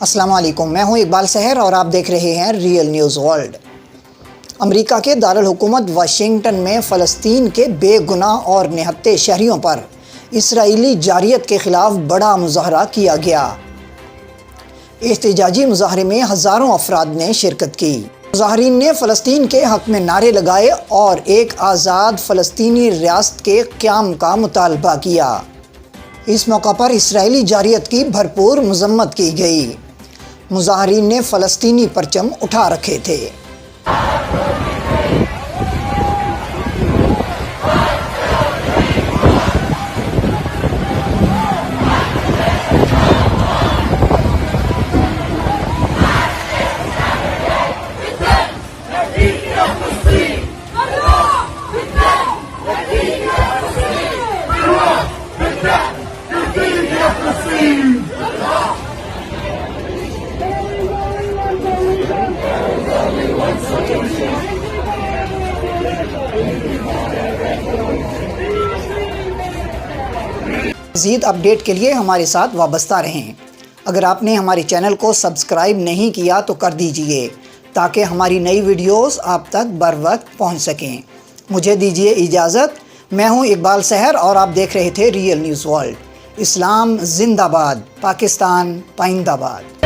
अस्सलाम वालेकुम, मैं हूं इकबाल सहर और आप देख रहे हैं रियल न्यूज़ वर्ल्ड। अमेरिका के दारुल हुकूमत वाशिंगटन में फ़लस्तीन के बेगुनाह और निहत्थे शहरियों पर इसराइली जारियत के ख़िलाफ़ बड़ा मुज़ाहरा किया गया। एहतजाजी मुज़ाहरे में हज़ारों अफराद ने शिरकत की। मुज़ाहरीन ने फ़लस्तीन के हक़ में नारे लगाए और एक आज़ाद फ़लस्तीनी रियासत के क़याम का मुतालबा किया। इस मौका पर इसराइली जारियत की भरपूर मज़म्मत की गई। मुज़ाहरीन ने फ़लस्तीनी परचम उठा रखे थे। मज़ीद अपडेट के लिए हमारे साथ वाबस्ता रहें। अगर आपने हमारे चैनल को सब्सक्राइब नहीं किया तो कर दीजिए ताकि हमारी नई वीडियोस आप तक बर वक्त पहुँच सकें। मुझे दीजिए इजाज़त। मैं हूँ इकबाल सहर और आप देख रहे थे रियल न्यूज़ वर्ल्ड। इस्लाम जिंदाबाद, पाकिस्तान पाइंदाबाद।